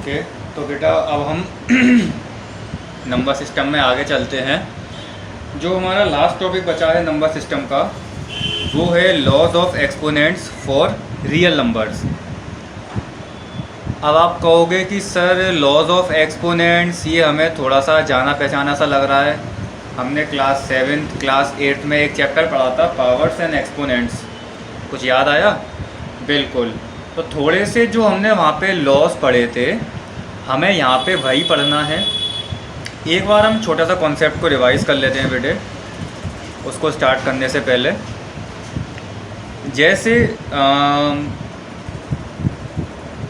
Okay, तो बेटा अब हम नंबर सिस्टम में आगे चलते हैं। जो हमारा लास्ट टॉपिक बचा है नंबर सिस्टम का, वो है laws of exponents for real numbers. अब आप कहोगे कि सर लॉज ऑफ एक्सपोनेंट्स ये हमें थोड़ा सा जाना पहचाना सा लग रहा है। हमने क्लास 7th क्लास 8th में एक चैप्टर पढ़ा था, पावर्स एंड एक्सपोनेंट्स। कुछ याद आया? बिल्कुल। तो थोड़े से जो हमने वहाँ पे लॉज पढ़े थे, हमें यहाँ पे वही पढ़ना है। एक बार हम छोटा सा कॉन्सेप्ट को रिवाइज़ कर लेते हैं बेटे, उसको स्टार्ट करने से पहले। जैसे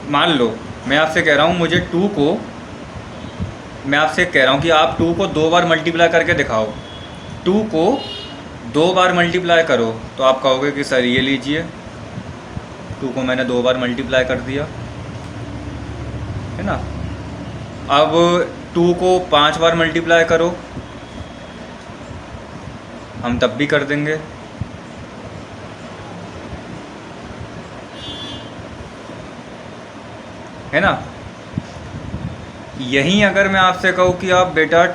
मान लो मैं आपसे कह रहा हूँ मुझे 2 को, मैं आपसे कह रहा हूँ कि आप 2 को 2 बार मल्टीप्लाई करके दिखाओ। 2 को 2 बार मल्टीप्लाई करो तो आप कहोगे कि सर ये लीजिए, 2 को मैंने 2 बार मल्टीप्लाई कर दिया, है ना। अब 2 को 5 बार मल्टीप्लाई करो, हम तब भी कर देंगे। है ना। यहीं अगर मैं आपसे कहूँ कि आप बेटा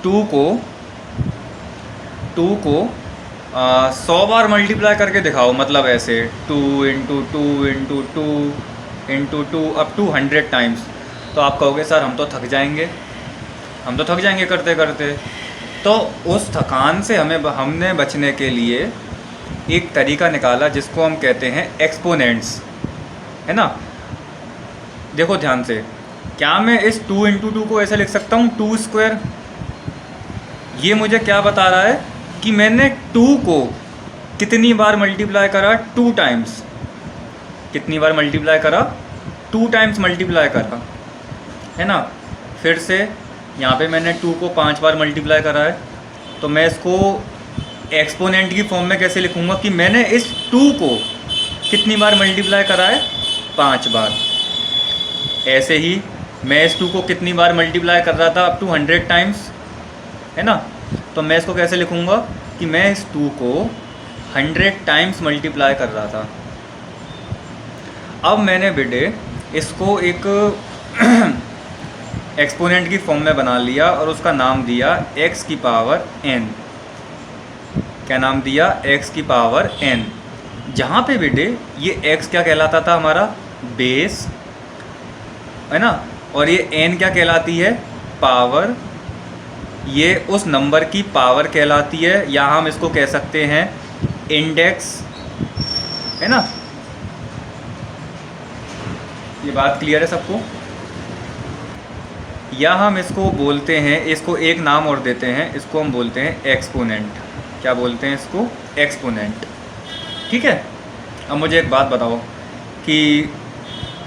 2 को 100 बार मल्टीप्लाई करके दिखाओ, मतलब ऐसे 2 into 2 into 2 into 2 up to 100 times, तो आप कहोगे सर हम तो थक जाएंगे, करते करते। तो उस थकान से हमने बचने के लिए एक तरीका निकाला जिसको हम कहते हैं एक्सपोनेंट्स, है ना। देखो ध्यान से, क्या मैं इस 2 इंटू 2 को ऐसे लिख सकता हूँ 2 स्क्वायर? ये मुझे क्या बता रहा है कि मैंने 2 को कितनी बार मल्टीप्लाई करा? 2 टाइम्स। कितनी बार मल्टीप्लाई करा? 2 टाइम्स मल्टीप्लाई करा, है ना। फिर से यहाँ पे मैंने 2 को 5 बार मल्टीप्लाई करा है, तो मैं इसको एक्सपोनेंट की फॉर्म में कैसे लिखूँगा कि मैंने इस 2 को कितनी बार मल्टीप्लाई करा है? 5 बार। ऐसे ही मैं इस 2 को कितनी बार मल्टीप्लाई कर रहा था? अप टू 100 टाइम्स, है ना। तो मैं इसको कैसे लिखूँगा कि मैं इस 2 को 100 टाइम्स मल्टीप्लाई कर रहा था। अब मैंने बेटे इसको एक एक्सपोनेंट की फॉर्म में बना लिया और उसका नाम दिया x की पावर n। क्या नाम दिया? x की पावर n। जहाँ पे बेटे ये x क्या कहलाता था? हमारा बेस, है ना। और ये n क्या कहलाती है? पावर। ये उस नंबर की पावर कहलाती है, या हम इसको कह सकते हैं इंडेक्स, है ना। ये बात क्लियर है सबको? या हम इसको बोलते हैं, इसको एक नाम और देते हैं, इसको हम बोलते हैं एक्सपोनेंट। क्या बोलते हैं इसको? एक्सपोनेंट। ठीक है। अब मुझे एक बात बताओ कि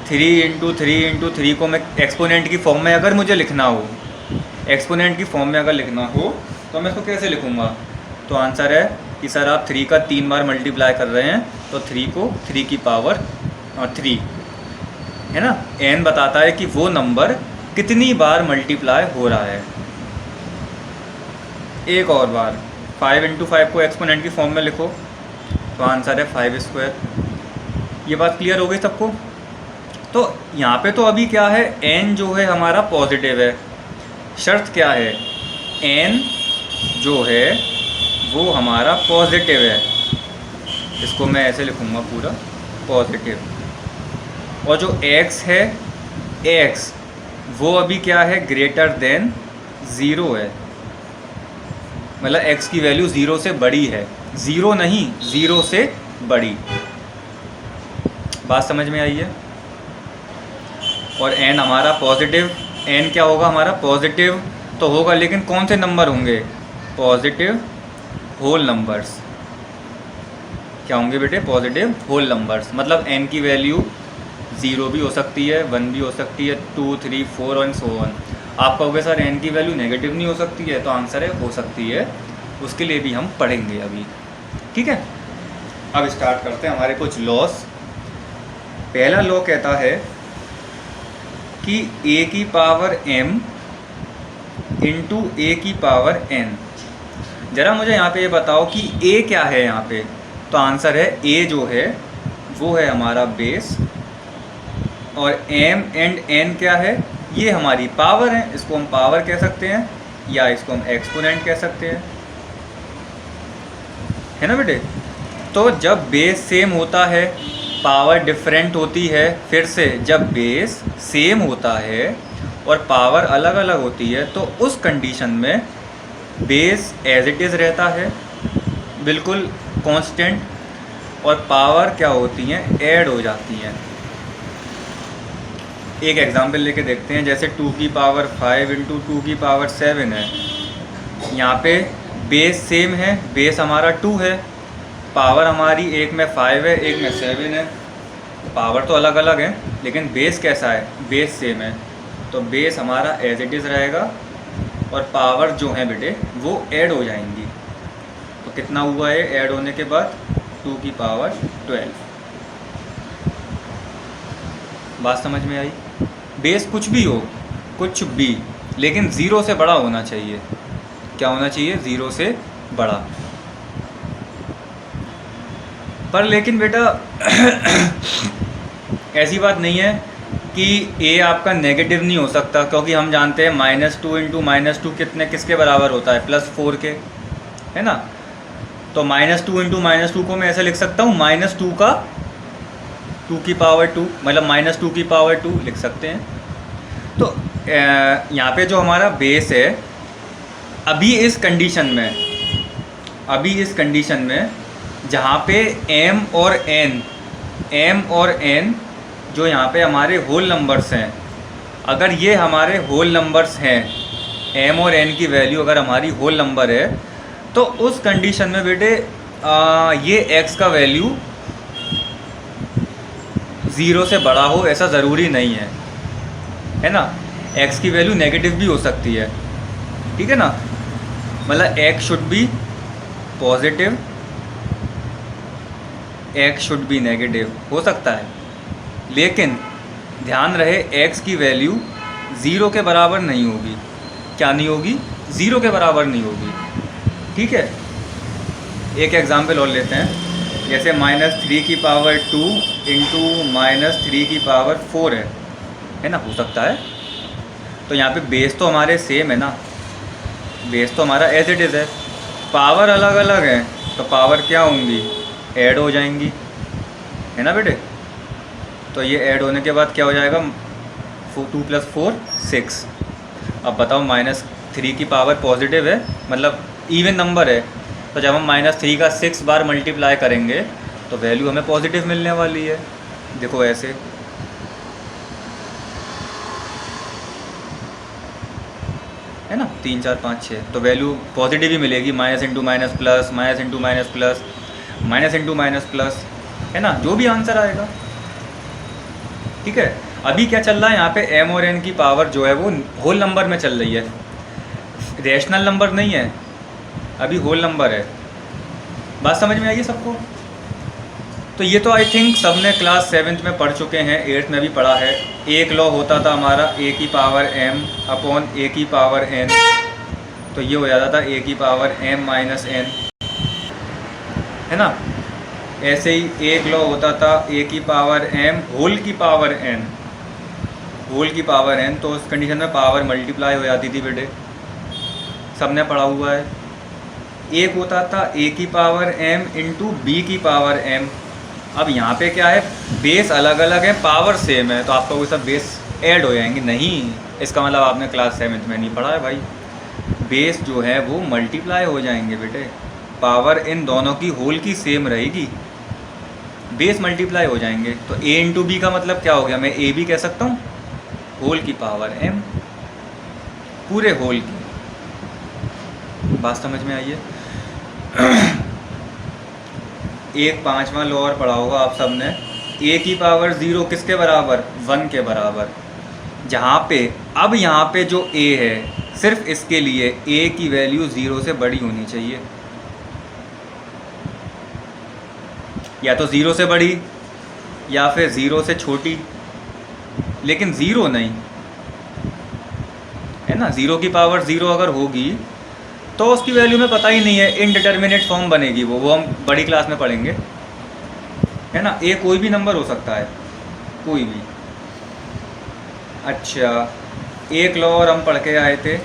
3 इंटू 3 इंटू 3 को मैं एक्सपोनेंट की फॉर्म में अगर मुझे लिखना हो, तो मैं इसको कैसे लिखूँगा? तो आंसर है कि सर आप 3 का 3 बार मल्टीप्लाई कर रहे हैं, तो 3 को 3 की पावर 3, है ना। n बताता है कि वो नंबर कितनी बार मल्टीप्लाई हो रहा है। एक और बार 5 इंटू 5 को एक्सपोनेंट की फॉर्म में लिखो, तो आंसर है 5 स्क्वायर। ये बात क्लियर हो गई सबको? तो यहाँ पे तो अभी क्या है, n जो है हमारा पॉजिटिव है। शर्त क्या है? n जो है वो हमारा पॉजिटिव है। इसको मैं ऐसे लिखूँगा पूरा पॉजिटिव। और जो x है, x वो अभी क्या है? ग्रेटर देन 0 है। मतलब x की वैल्यू 0 से बड़ी है, 0 नहीं 0 से बड़ी। बात समझ में आई है? और n हमारा पॉजिटिव, n क्या होगा? हमारा पॉजिटिव तो होगा, लेकिन कौन से नंबर होंगे? Positive whole numbers. क्या होंगे बेटे? Positive whole numbers. मतलब n की वैल्यू 0 भी हो सकती है, 1 भी हो सकती है, 2, 3, 4 एंड सो ऑन। आप कहोगे सर n की वैल्यू नेगेटिव नहीं हो सकती है, तो आंसर है हो सकती है। उसके लिए भी हम पढ़ेंगे अभी, ठीक है। अब स्टार्ट करते हैं हमारे कुछ लॉस। पहला लॉ कहता है कि a की पावर m इंटू a की पावर n। ज़रा मुझे यहाँ पे ये बताओ कि a क्या है यहाँ पे? तो आंसर है a जो है वो है हमारा बेस, और m एंड n क्या है, ये हमारी पावर है, इसको हम पावर कह सकते हैं या इसको हम एक्सपोनेंट कह सकते हैं, है ना बेटे। तो जब बेस सेम होता है पावर डिफरेंट होती है, फिर से जब बेस सेम होता है और पावर अलग अलग होती है तो उस कंडीशन में बेस एज इट इज़ रहता है बिल्कुल कांस्टेंट, और पावर क्या होती हैं, ऐड हो जाती हैं। एक एग्जांपल लेके देखते हैं, जैसे 2 की पावर 5 इंटू 2 की पावर 7 है। यहाँ पे बेस सेम है, बेस हमारा 2 है, पावर हमारी एक में 5 है एक में 7 है, पावर तो अलग अलग है लेकिन बेस कैसा है, बेस सेम है, तो बेस हमारा एज इट इज़ रहेगा और पावर जो है बेटे वो ऐड हो जाएंगी। तो कितना हुआ है ऐड होने के बाद, 2 की पावर 12। बात समझ में आई। बेस कुछ भी हो, कुछ भी, लेकिन ज़ीरो से बड़ा होना चाहिए। क्या होना चाहिए, ज़ीरो से बड़ा। पर लेकिन बेटा ऐसी बात नहीं है कि a आपका नेगेटिव नहीं हो सकता, क्योंकि हम जानते हैं -2 इंटू -2 कितने किसके बराबर होता है, +4 के, है ना। तो -2 इंटू -2 को मैं ऐसे लिख सकता हूँ -2 का 2 की पावर 2, मतलब -2 की पावर 2 लिख सकते हैं। तो यहाँ पे जो हमारा बेस है अभी इस कंडीशन में जहाँ पे m और n जो यहाँ पे हमारे होल नंबर्स हैं, अगर ये हमारे होल नंबर्स हैं, m और n की वैल्यू अगर हमारी होल नंबर है, तो उस कंडीशन में बेटे ये x का वैल्यू 0 से बड़ा हो ऐसा ज़रूरी नहीं है ना। x की वैल्यू नेगेटिव भी हो सकती है, ठीक है ना। मतलब x should be positive, x should be negative हो सकता है, लेकिन ध्यान रहे x की वैल्यू 0 के बराबर नहीं होगी। क्या नहीं होगी, 0 के बराबर नहीं होगी, ठीक है। एक एग्जांपल और लेते हैं, जैसे -3 की पावर 2 इंटू -3 की पावर 4 है ना, हो सकता है। तो यहाँ पे बेस तो हमारे सेम है ना, बेस तो हमारा एज इट इज़ है, पावर अलग अलग है तो पावर क्या होंगी, ऐड हो जाएंगी, है ना बेटे। तो ये ऐड होने के बाद क्या हो जाएगा, 2 + 4 6। अब बताओ -3 की पावर पॉजिटिव है, मतलब इवन नंबर है, तो जब हम -3 का 6 बार मल्टीप्लाई करेंगे तो वैल्यू हमें पॉजिटिव मिलने वाली है। देखो ऐसे, है ना, 3 4 5 6, तो वैल्यू पॉजिटिव ही मिलेगी, minus into minus plus, minus into minus plus, minus into minus plus, है ना, जो भी आंसर आएगा, ठीक है। अभी क्या चल रहा है यहाँ पे, m और n की पावर जो है वो होल नंबर में चल रही है, रेशनल नंबर नहीं है, अभी होल नंबर है। बात समझ में आई सबको। तो ये तो आई थिंक सब ने क्लास 7th में पढ़ चुके हैं, 8th में भी पढ़ा है। एक लॉ होता था हमारा a की पावर m अपॉन a की पावर n, तो ये हो जाता था a की पावर m माइनस n, है ना। ऐसे ही एक लॉ होता था a की पावर m होल की पावर n, होल की पावर n, तो उस कंडीशन में पावर मल्टीप्लाई हो जाती थी बेटे, सबने पढ़ा हुआ है। एक होता था a की पावर m इंटू b की पावर m। अब यहाँ पे क्या है, बेस अलग अलग है, पावर सेम है, तो आपका वो सब बेस ऐड हो जाएंगे। नहीं, इसका मतलब आपने क्लास 7th में नहीं पढ़ा है भाई। बेस जो है वो मल्टीप्लाई हो जाएंगे बेटे, पावर इन दोनों की होल की सेम रहेगी, बेस मल्टीप्लाई हो जाएंगे। तो a इंटू बी का मतलब क्या हो गया, मैं a भी कह सकता हूँ, होल की पावर m, पूरे होल की। बात समझ में आई है। एक 5वां लॉ और पढ़ा होगा आप सब ने, a की पावर 0 किसके बराबर, 1 के बराबर। जहाँ पे अब यहाँ पे जो a है, सिर्फ इसके लिए a की वैल्यू 0 से बड़ी होनी चाहिए, या तो 0 से बड़ी या फिर 0 से छोटी, लेकिन 0 नहीं, है ना। 0 की पावर 0 अगर होगी तो उसकी वैल्यू में पता ही नहीं है, इनडिटर्मिनेट फॉर्म बनेगी वो हम बड़ी क्लास में पढ़ेंगे, है ना। ए कोई भी नंबर हो सकता है, कोई भी, अच्छा, एक लॉ और हम पढ़ के आए थे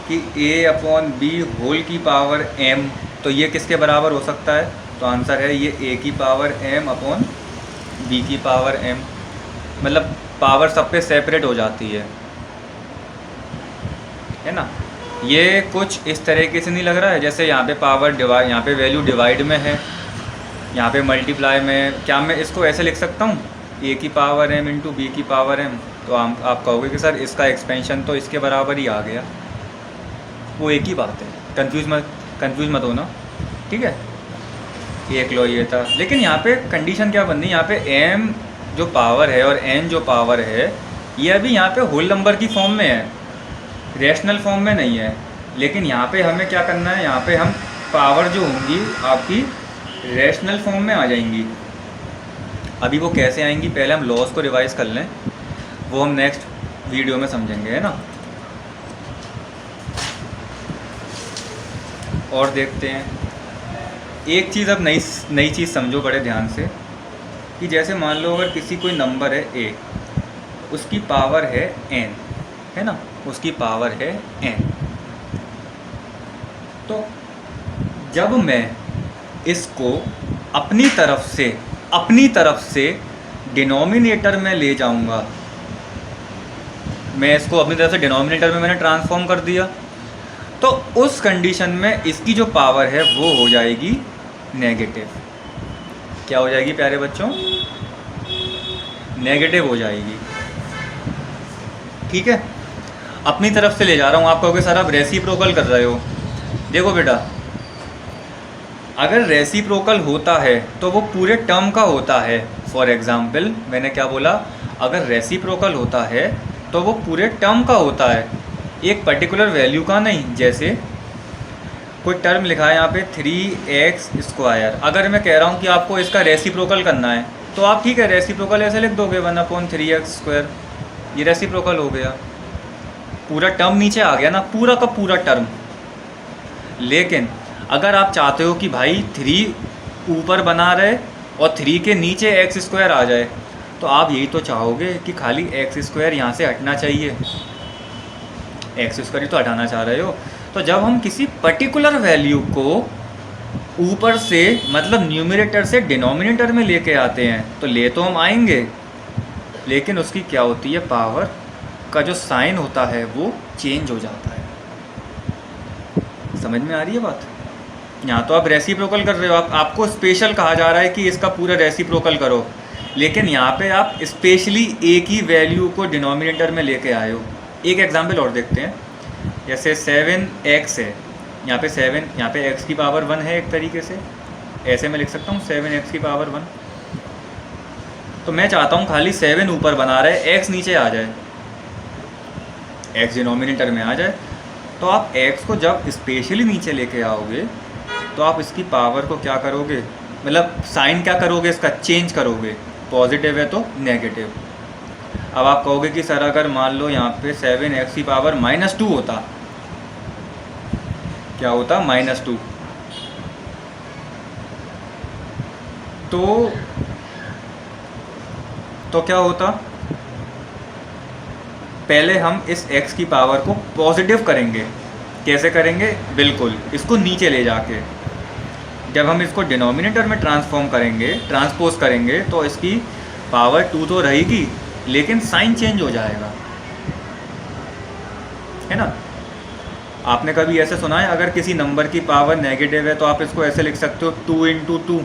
कि a अपॉन बी होल की पावर m, तो ये किसके बराबर हो सकता है? तो आंसर है ये a की पावर m अपॉन b की पावर m। मतलब पावर सब पे सेपरेट हो जाती है ना। ये कुछ इस तरीके से नहीं लग रहा है जैसे यहाँ पे पावर डिवाइड, यहाँ पे वैल्यू डिवाइड में है, यहाँ पे मल्टीप्लाई में। क्या मैं इसको ऐसे लिख सकता हूँ a की पावर m इंटू बी की पावर m? तो आप कहोगे कि सर इसका एक्सपेंशन तो इसके बराबर ही आ गया। वो एक ही बात है, कंफ्यूज मत होना, ठीक है। एक लो ये था, लेकिन यहाँ पे कंडीशन क्या बननी है, यहाँ पे m जो पावर है और n जो पावर है ये अभी यहाँ पे होल नंबर की फॉर्म में है, रैशनल फॉर्म में नहीं है। लेकिन यहाँ पे हमें क्या करना है, यहाँ पे हम पावर जो होंगी आपकी रैशनल फॉर्म में आ जाएंगी। अभी वो कैसे आएंगी, पहले हम लॉस को रिवाइज कर लें, वो हम नेक्स्ट वीडियो में समझेंगे, है ना। और देखते हैं एक चीज़, अब नई चीज़ समझो बड़े ध्यान से, कि जैसे मान लो अगर किसी कोई नंबर है a, उसकी पावर है n, है ना, उसकी पावर है n। तो जब मैं इसको अपनी तरफ से डिनोमिनेटर में ले जाऊंगा, मैं इसको अपनी तरफ से डिनोमिनेटर में मैंने ट्रांसफॉर्म कर दिया, तो उस कंडीशन में इसकी जो पावर है वो हो जाएगी नेगेटिव। क्या हो जाएगी प्यारे बच्चों? नेगेटिव हो जाएगी, ठीक है। अपनी तरफ से ले जा रहा हूँ, आप कहोगे सर आप रेसिप्रोकल कर रहे हो। देखो बेटा, अगर रेसिप्रोकल होता है तो वो पूरे टर्म का होता है। फॉर एग्जाम्पल मैंने क्या बोला, अगर रेसिप्रोकल होता है तो वो पूरे टर्म का होता है, एक पर्टिकुलर वैल्यू का नहीं। जैसे कोई टर्म लिखा है यहाँ पे 3x², अगर मैं कह रहा हूँ कि आपको इसका रेसिप्रोकल करना है तो आप ठीक है रेसिप्रोकल ऐसे लिख दोगे 1/3x², ये रेसिप्रोकल हो गया, पूरा टर्म नीचे आ गया ना, पूरा का पूरा टर्म। लेकिन अगर आप चाहते हो कि भाई 3 ऊपर बना रहे और 3 के नीचे x² आ जाए, तो आप यही तो चाहोगे कि खाली x² यहाँ से हटना चाहिए, x² ही तो हटाना चाह रहे हो। तो जब हम किसी पर्टिकुलर वैल्यू को ऊपर से मतलब न्यूमरेटर से डिनोमिनेटर में लेके आते हैं, तो ले तो हम आएंगे, लेकिन उसकी क्या होती है, पावर का जो साइन होता है वो चेंज हो जाता है। समझ में आ रही है बात? यहाँ तो आप रेसिप्रोकल कर रहे हो, आपको स्पेशल कहा जा रहा है कि इसका पूरा रेसिप्रोकल करो, लेकिन यहाँ पे आप स्पेशली एक ही वैल्यू को डिनोमिनेटर में लेके आए हो। एक एग्जांपल और देखते हैं, जैसे 7x है, यहाँ पे 7, यहाँ पे x की पावर 1 है, एक तरीके से ऐसे मैं लिख सकता हूँ 7x की पावर 1। तो मैं चाहता हूँ खाली 7 ऊपर बना रहे, x नीचे आ जाए, x डिनोमिनेटर में आ जाए। तो आप x को जब स्पेशली नीचे लेके आओगे तो आप इसकी पावर को क्या करोगे, मतलब साइन क्या करोगे, इसका चेंज करोगे, पॉजिटिव है तो नेगेटिव। अब आप कहोगे कि सर अगर मान लो यहाँ पे 7x की पावर -2 होता, क्या होता, -2, तो क्या होता, पहले हम इस x की पावर को पॉजिटिव करेंगे। कैसे करेंगे? बिल्कुल इसको नीचे ले जाके, जब हम इसको डिनोमिनेटर में ट्रांसपोज करेंगे तो इसकी पावर 2 तो रहेगी, लेकिन साइन चेंज हो जाएगा, है ना। आपने कभी ऐसे सुना है अगर किसी नंबर की पावर नेगेटिव है तो आप इसको ऐसे लिख सकते हो 2 × 2,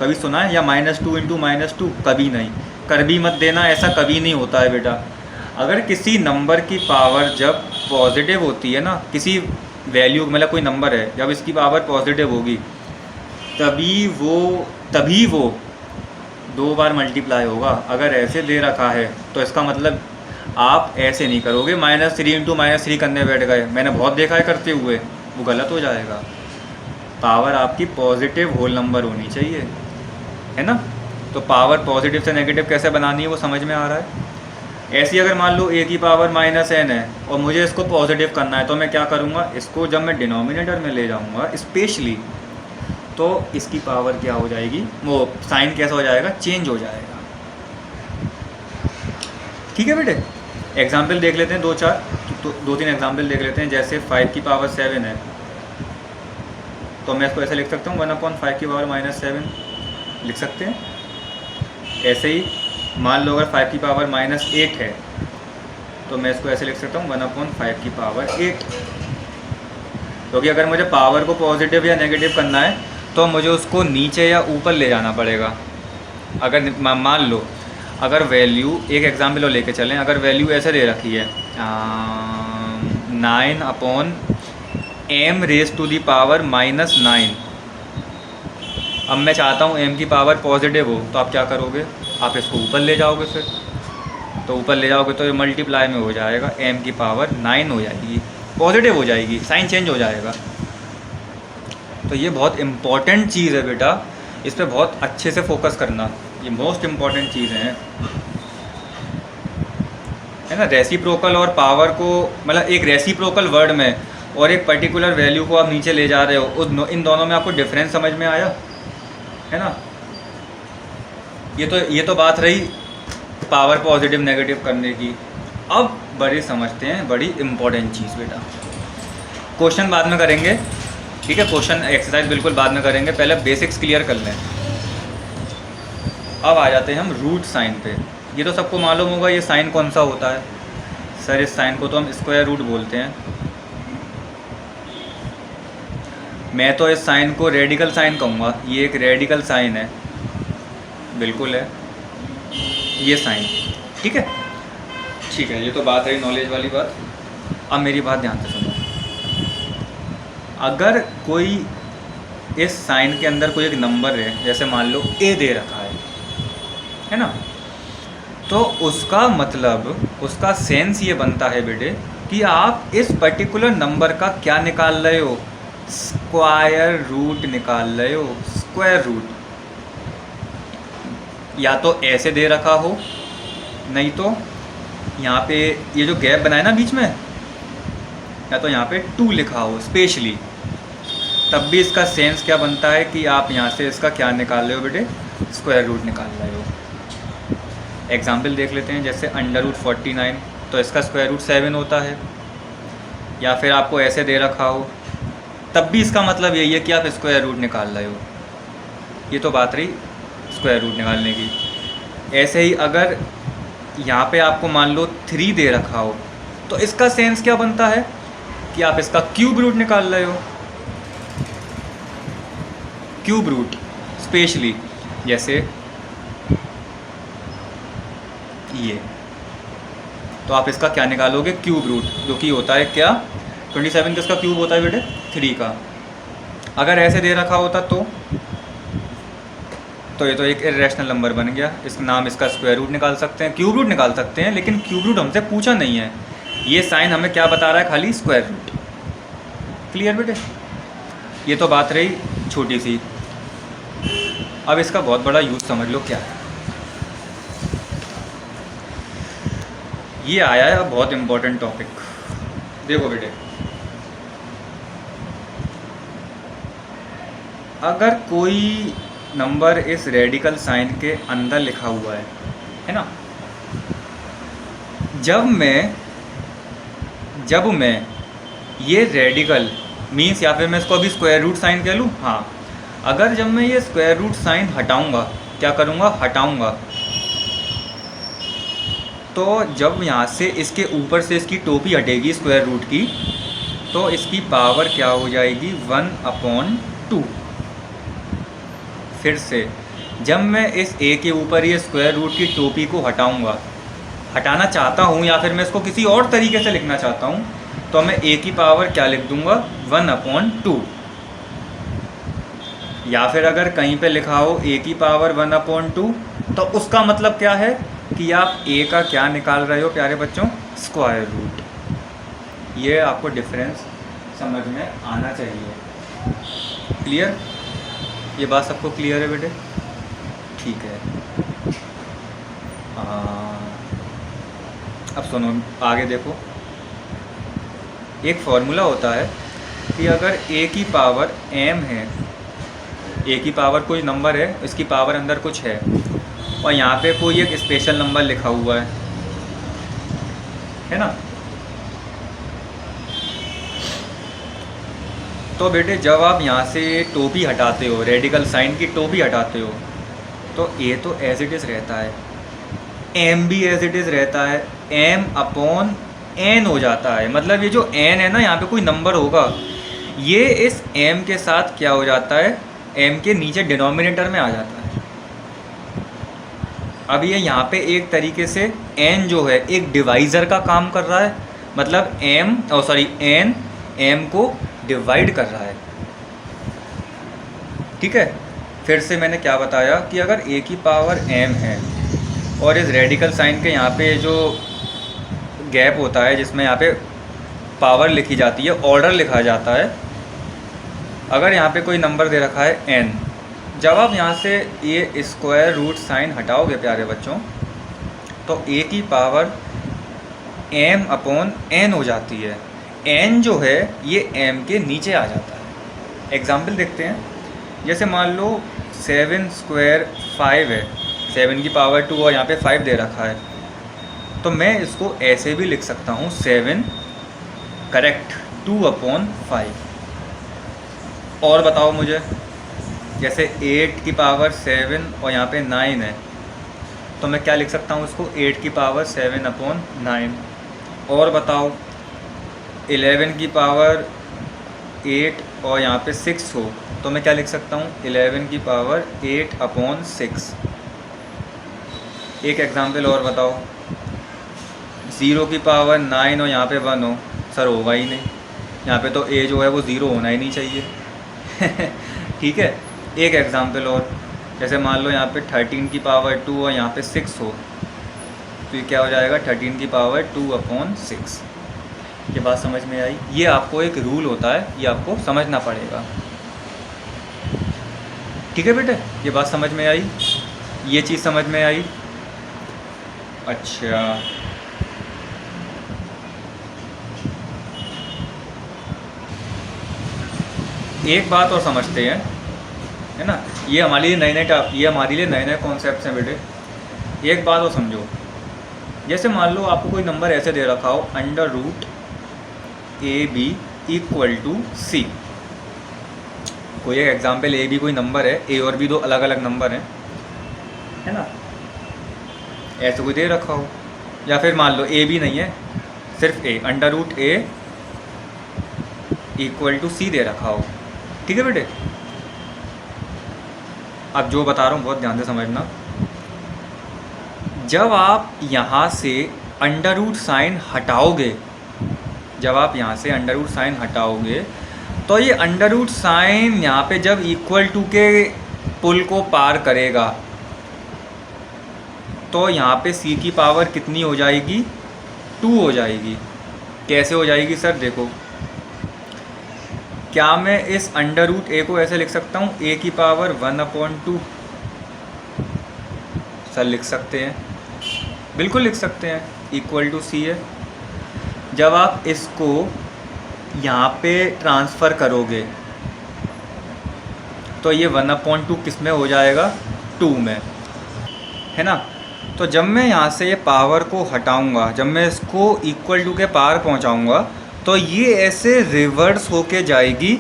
कभी सुना है? या -2 × -2, कभी नहीं। कर भी मत देना, ऐसा कभी नहीं होता है बेटा। अगर किसी नंबर की पावर जब पॉजिटिव होती है ना, किसी वैल्यू मतलब कोई नंबर है, जब इसकी पावर पॉजिटिव होगी तभी वो 2 बार मल्टीप्लाई होगा। अगर ऐसे दे रखा है तो इसका मतलब आप ऐसे नहीं करोगे, -3 × -3 करने बैठ गए, मैंने बहुत देखा है करते हुए, वो गलत हो जाएगा। पावर आपकी पॉजिटिव होल नंबर होनी चाहिए, है ना। तो पावर पॉजिटिव से नेगेटिव कैसे बनानी है वो समझ में आ रहा है। ऐसी अगर मान लो a की पावर -n है और मुझे इसको पॉजिटिव करना है, तो मैं क्या करूँगा, इसको जब मैं डिनोमिनेटर में ले जाऊँगा स्पेशली, तो इसकी पावर क्या हो जाएगी, वो साइन कैसा हो जाएगा, चेंज हो जाएगा। ठीक है बेटे, एग्जाम्पल देख लेते हैं दो चार, दो तीन एग्जाम्पल देख लेते हैं। जैसे 5 की पावर 7 है, तो मैं इसको ऐसे लिख सकता हूँ 1/5 की पावर -7 लिख सकते हैं। ऐसे ही मान लो अगर 5 की पावर -8 है, तो मैं इसको ऐसे लिख सकता हूँ 1/5 की पावर 8। क्योंकि अगर मुझे पावर को पॉजिटिव या नेगेटिव करना है तो मुझे उसको नीचे या ऊपर ले जाना पड़ेगा। अगर मान लो अगर वैल्यू, एक एग्जाम्पल और लेके चलें, अगर वैल्यू ऐसे दे रखी है 9/m⁻⁻⁹। अब मैं चाहता हूँ m की पावर पॉजिटिव हो, तो आप क्या करोगे, आप इसको ऊपर ले जाओगे। फिर तो ऊपर ले जाओगे तो ये मल्टीप्लाई में हो जाएगा, m की पावर 9 हो जाएगी, पॉजिटिव हो जाएगी, साइन चेंज हो जाएगा। तो ये बहुत इम्पॉर्टेंट चीज़ है बेटा, इस पर बहुत अच्छे से फोकस करना, ये मोस्ट इम्पॉर्टेंट चीज़ें हैं, है ना। रेसिप्रोकल और पावर को, मतलब एक रेसिप्रोकल वर्ड में और एक पर्टिकुलर वैल्यू को आप नीचे ले जा रहे हो, इन दोनों में आपको डिफरेंस समझ में आया, है ना। ये तो बात रही पावर पॉजिटिव नेगेटिव करने की। अब बड़ी समझते हैं बड़ी इम्पोर्टेंट चीज़ बेटा, क्वेश्चन बाद में करेंगे, ठीक है, क्वेश्चन एक्सरसाइज बिल्कुल बाद में करेंगे, पहले बेसिक्स क्लियर कर लें। अब आ जाते हैं हम रूट साइन पे। ये तो सबको मालूम होगा ये साइन कौन सा होता है। सर इस साइन को तो हम स्क्वायर रूट बोलते हैं। मैं तो इस साइन को रेडिकल साइन कहूँगा, ये एक रेडिकल साइन है, बिल्कुल है ये साइन, ठीक है। ठीक है, ये तो बात रही नॉलेज वाली बात। अब मेरी बात ध्यान से सुनो, अगर कोई इस साइन के अंदर कोई एक नंबर है, जैसे मान लो a दे रखा है ना, तो उसका मतलब, उसका सेंस ये बनता है बेटे कि आप इस पर्टिकुलर नंबर का क्या निकाल रहे हो, स्क्वायर रूट निकाल रहे हो, स्क्वायर रूट। या तो ऐसे दे रखा हो, नहीं तो यहाँ पे ये जो गैप बनाए ना बीच में, या तो यहाँ पे 2 लिखा हो स्पेशली, तब भी इसका सेंस क्या बनता है कि आप यहाँ से इसका क्या निकाल रहे हो बेटे, स्क्वायर रूट निकाल रहे हो। एग्जाम्पल देख लेते हैं, जैसे √49, तो इसका स्क्वायर रूट 7 होता है। या फिर आपको ऐसे दे रखा हो, तब भी इसका मतलब यही है कि आप स्क्वायर रूट निकाल रहे हो। ये तो बात रही स्क्वायर रूट निकालने की। ऐसे ही अगर यहाँ पे आपको मान लो 3 दे रखा हो, तो इसका सेंस क्या बनता है कि आप इसका क्यूब रूट निकाल रहे हो, क्यूब रूट स्पेशली, जैसे ये, तो आप इसका क्या निकालोगे, क्यूब रूट, जो कि होता है क्या, 27 किसका क्यूब होता है बेटे, 3 का। अगर ऐसे दे रखा होता तो ये तो एक इरेशनल नंबर बन गया, इस नाम इसका स्क्वायर रूट निकाल सकते हैं, क्यूब रूट निकाल सकते हैं, लेकिन क्यूब रूट हमसे पूछा नहीं है। ये साइन हमें क्या बता रहा है, खाली स्क्वायर रूट। क्लियर बेटे, ये तो बात रही छोटी सी। अब इसका बहुत बड़ा यूज़ समझ लो क्या है। ये आया है अब बहुत इम्पोर्टेंट टॉपिक। देखो बेटे, अगर कोई नंबर इस रेडिकल साइन के अंदर लिखा हुआ है ना, जब मैं ये रेडिकल मीन्स, या फिर मैं इसको अभी स्क्वायर रूट साइन कह लूँ, हाँ, अगर जब मैं ये स्क्वायर रूट साइन हटाऊंगा, क्या करूँगा, हटाऊंगा, तो जब यहाँ से इसके ऊपर से इसकी टोपी हटेगी स्क्वायर रूट की, तो इसकी पावर क्या हो जाएगी, 1/2। फिर से जब मैं इस a के ऊपर ये स्क्वायर रूट की टोपी को हटाऊंगा, हटाना चाहता हूँ या फिर मैं इसको किसी और तरीके से लिखना चाहता हूँ, तो मैं a की पावर क्या लिख दूँगा, 1/2। या फिर अगर कहीं पे लिखा हो a की पावर 1/2, तो उसका मतलब क्या है कि आप a का क्या निकाल रहे हो प्यारे बच्चों, स्क्वायर रूट। ये आपको डिफरेंस समझ में आना चाहिए। क्लियर, ये बात सबको क्लियर है बेटे, ठीक है। अब सुनो आगे देखो, एक फॉर्मूला होता है कि अगर a की पावर m है, a की पावर कोई नंबर है, इसकी पावर अंदर कुछ है, और यहाँ पे कोई एक स्पेशल नंबर लिखा हुआ है, है ना। तो बेटे जब आप यहाँ से टोपी हटाते हो, रेडिकल साइन की टोपी हटाते हो, तो ए तो एज इट इज़ रहता है, एम भी एज इट इज़ रहता है, एम अपॉन एन हो जाता है। मतलब ये जो एन है ना, यहाँ पे कोई नंबर होगा, ये इस एम के साथ क्या हो जाता है, एम के नीचे डिनोमिनेटर में आ जाता है। अब ये यहाँ पे एक तरीके से एन जो है एक डिवाइज़र का काम कर रहा है, मतलब एन एम को डिवाइड कर रहा है। ठीक है, फिर से मैंने क्या बताया कि अगर ए की पावर एम है और इस रेडिकल साइन के यहाँ पे जो गैप होता है जिसमें यहाँ पे पावर लिखी जाती है, ऑर्डर लिखा जाता है, अगर यहाँ पे कोई नंबर दे रखा है एन, जब आप यहाँ से ये स्क्वायर रूट साइन हटाओगे प्यारे बच्चों, तो ए की पावर एम अपॉन एन हो जाती है। एन जो है ये एम के नीचे आ जाता है। एग्जाम्पल देखते हैं, जैसे मान लो 7 स्क्वायर 5 है, 7 की पावर 2 और यहाँ पे 5 दे रखा है, तो मैं इसको ऐसे भी लिख सकता हूँ 7 करेक्ट 2 अपॉन 5। और बताओ मुझे, जैसे 8 की पावर 7 और यहाँ पे 9 है, तो मैं क्या लिख सकता हूँ उसको 8 की पावर 7 अपॉन 9। और बताओ 11 की पावर 8 और यहाँ पे 6 हो, तो मैं क्या लिख सकता हूँ 11 की पावर 8 अपॉन 6। एक एग्जाम्पल और बताओ, 0 की पावर 9 और यहाँ पे 1 हो, सर होगा ही नहीं, यहाँ पे तो ए जो है वो 0 होना ही नहीं चाहिए। ठीक है, एक एग्जाम्पल और, जैसे मान लो यहाँ पे 13 की पावर 2 और यहाँ पे 6 हो, तो ये क्या हो जाएगा 13 की पावर 2 अपॉन 6। ये बात समझ में आई? ये आपको एक रूल होता है, ये आपको समझना पड़ेगा। ठीक है बेटे, ये बात समझ में आई, ये चीज़ समझ में आई। अच्छा, एक बात और समझते हैं, है ना, ये हमारे लिए नए कॉन्सेप्ट्स हैं बेटे। एक बात और समझो, जैसे मान लो आपको कोई नंबर ऐसे दे रखा हो under root A B equal to C. कोई एक एग्जाम्पल, ए बी कोई नंबर है, ए और बी दो अलग अलग नंबर हैं, है ना, ऐसे कोई दे रखा हो, या फिर मान लो ए बी नहीं है, सिर्फ A, under root A equal to C दे रखा हो। ठीक है बेटे, अब जो बता रहा हूँ बहुत ध्यान से समझना। जब आप यहाँ से अंडर रूट साइन हटाओगे, जब आप यहाँ से अंडर रूट साइन हटाओगे, तो ये अंडर रूट साइन यहाँ पे जब इक्वल टू के पुल को पार करेगा, तो यहाँ पे c की पावर कितनी हो जाएगी, 2 हो जाएगी। कैसे हो जाएगी सर? देखो, क्या मैं इस अंडर रूट ए को ऐसे लिख सकता हूँ a की पावर 1/2? सर लिख सकते हैं, बिल्कुल लिख सकते हैं, इक्वल टू सी है। जब आप इसको यहाँ पे ट्रांसफ़र करोगे तो ये 1/2 किस में हो जाएगा, 2 में, है ना। तो जब मैं यहाँ से ये पावर को हटाऊँगा, जब मैं इसको इक्वल टू के पार पहुँचाऊँगा, तो ये ऐसे रिवर्स होके जाएगी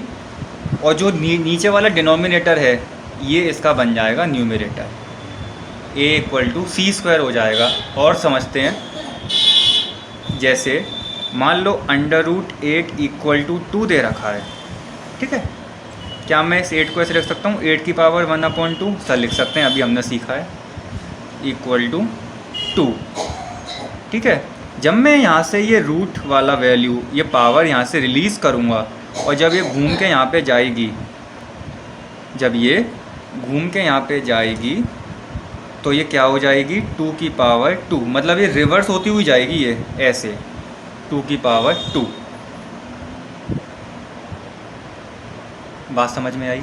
और जो नीचे वाला डिनोमिनेटर है ये इसका बन जाएगा numerator, a equal to C square हो जाएगा। और समझते हैं, जैसे मान लो अंडर रूट 8 इक्वल टू 2 दे रखा है, ठीक है, क्या मैं इस 8 को ऐसे लिख सकता हूँ 8 की पावर 1/2? सर लिख सकते हैं, अभी हमने सीखा है, इक्वल टू 2। ठीक है, जब मैं यहाँ से ये रूट वाला वैल्यू, ये पावर यहाँ से रिलीज़ करूँगा और जब ये घूम के यहाँ पे जाएगी, जब ये घूम के यहाँ पे जाएगी तो ये क्या हो जाएगी, 2 की पावर 2, मतलब ये रिवर्स होती हुई जाएगी, ये ऐसे 2 की पावर 2। बात समझ में आई,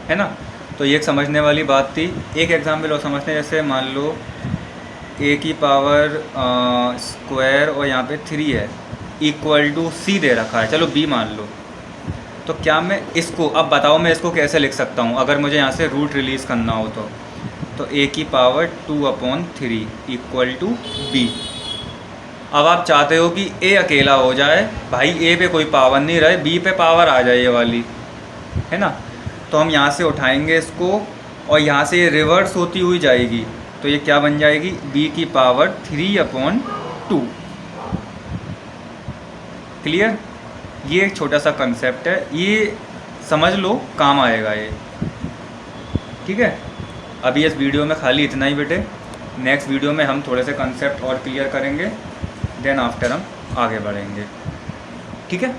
है ना। तो ये एक समझने वाली बात थी। एक एग्जाम्पल और समझते हैं, जैसे मान लो a की पावर स्क्वायर और यहाँ पे 3 है, इक्वल टू c दे रखा है, चलो b मान लो। तो क्या मैं इसको, अब बताओ मैं इसको कैसे लिख सकता हूँ अगर मुझे यहाँ से रूट रिलीज़ करना हो तो तो a की पावर 2/3 इक्वल टू b। अब आप चाहते हो कि a अकेला हो जाए, भाई a पे कोई पावर नहीं रहे, b पे पावर आ जाए ये वाली, है ना। तो हम यहाँ से उठाएंगे इसको और यहाँ से ये रिवर्स होती हुई जाएगी, तो ये क्या बन जाएगी, b की पावर 3/2। क्लियर। ये एक छोटा सा कंसेप्ट है, ये समझ लो, काम आएगा ये। ठीक है, अभी इस वीडियो में खाली इतना ही बेटे। नेक्स्ट वीडियो में हम थोड़े से कंसेप्ट और क्लियर करेंगे, देन आफ्टर हम आगे बढ़ेंगे। ठीक है।